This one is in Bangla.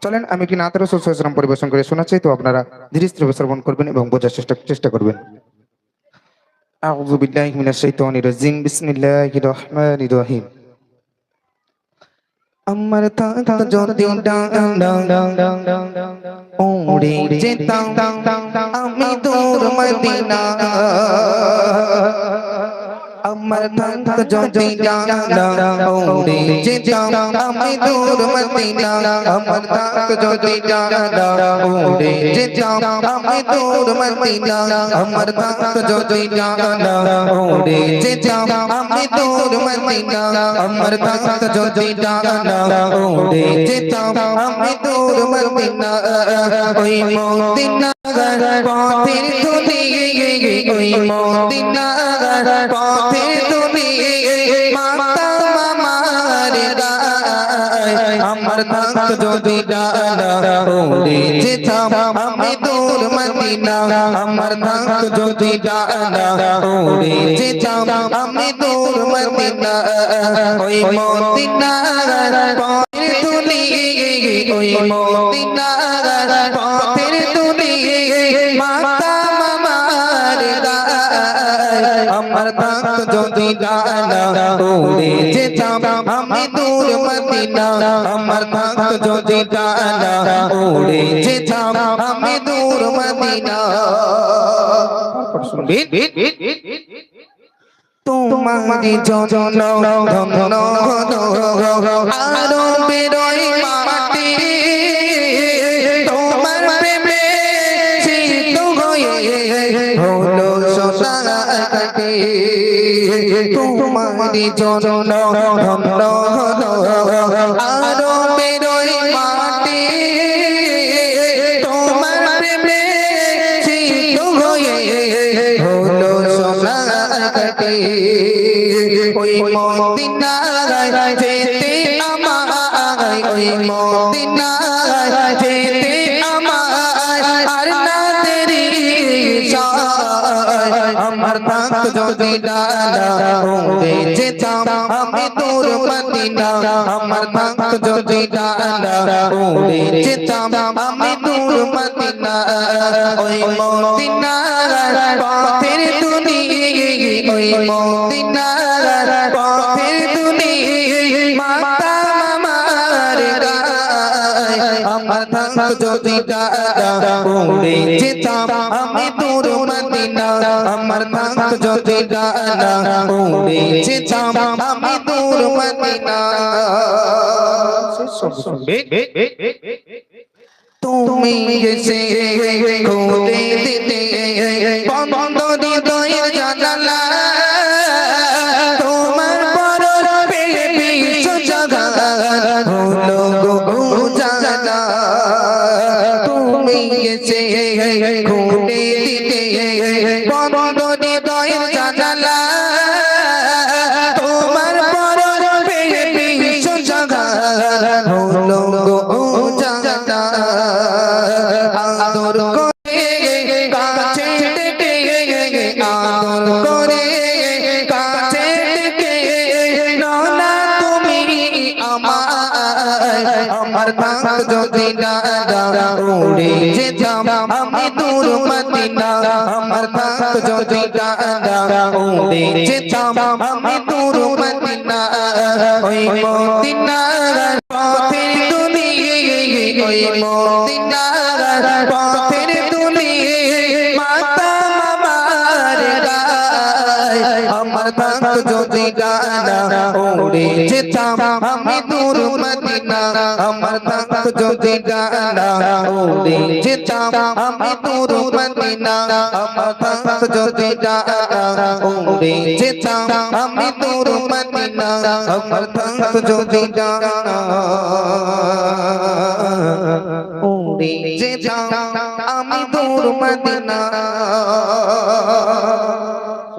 চলেন আমি কি নাত রাসূল সাল্লাল্লাহু আলাইহি ওয়াসাল্লাম পরিবেশন করে শোনাচ্ছি, তো আপনারা ধীরে স্থিরে শ্রবণ করবেন এবং বোঝার চেষ্টা করবেন। আউযু বিল্লাহি মিনাশ শাইতানির রাজিম, বিসমিল্লাহির রহমানির রহিম। আমার থাকত যদি উড়ে যেতাম আমি দূর মদিনা, আমার থাকত যদি উড়ে যেতাম আমি দূর মদিনা, আমার থাকত যদি উড়ে যেতাম আমি দূর মদিনা, আমার থাকত যদি উড়ে যেতাম আমি দূর মদিনা, আমার থাকত যদি উড়ে যেতাম আমি দূর মদিনা, ওই মদিনা পথের ধুলি, ওই মদিনা পথের ধুলি মাতাম আমার গায়, আমার থাকত যদি উড়ে যেতাম আমি দূর মদিনা, আমার থাকত যদি উড়ে যেতাম আমি দূর মদিনা, ওই মদিনা পথের ধুলি, ওই মদিনা পথের ধুলি মাতাম আমার গায়, আমার থাকত যদি উড়ে যেতাম আমি দূর মদিনা, আমার থাকত যদি উড়ে যেতাম আমি দূর মদিনা। তোমারি জন্য ধন্য আরো বেরোই মাটি, তোমার প্রেমে শীত হয়ে হলো সোনা কাটে, তোমারি জন্য ধন্য আরো বেরোই মাটি, তোমার প্রেমে শীত হয়ে হলো সোনা কাটে, ওই মদিনায় যেতে আমায়, ওই মদিনায় যেতে আমায় আর না দেরি যায়, আমার থাকত যদি উড়ে যেতাম আমি দূর মদিনা, আমার থাকত যদি উড়ে যেতাম আমি দূর মদিনা, ওই মদিনার পথের ধুলি, ওই মদিনার পথের ধুলি মাতাম আমার গায়, আমার থাকত যদি উড়ে যেতাম আমি দূর মদিনা, আমার থাকত যদি উড়ে যেতাম আমি দূর মদিনা। তুমি এসে খুলে দিতে বন্ধ হৃদয়ের জানালা, তোমার পরশ পেয়ে বিশ্ব জাগাত হলো গো জানা, তুমি এসে খুলে দিতে বন্ধ হৃদয়ের জানালা, তোমার পরশ পেয়ে বিশ্ব জাগাত হলো গো জানা, আদর করে কাছে ডেকে, আদর করে কাছে ডেকে না তুমি আমায়, আমার থাকত যদি উড়ে যেতাম আমি দূর মদিনা, আমার থাকত যদি উড়ে যেতাম আমি দূর মদিনা, ওই মদিনার পথের ধুলি, ওই মদিনার পথের ধুলি মাতাম আমার গায়, আমার থাকত যদি উড়ে যেতাম আমি দূর মদিনা, আমার থাকত যদি উড়ে যেতাম আমি দূর মদিনা, আমার থাকত যদি উড়ে যেতাম আমি দূর মদিনা, আমার থাকত যদি উড়ে যেতাম আমি দূর মদিনা।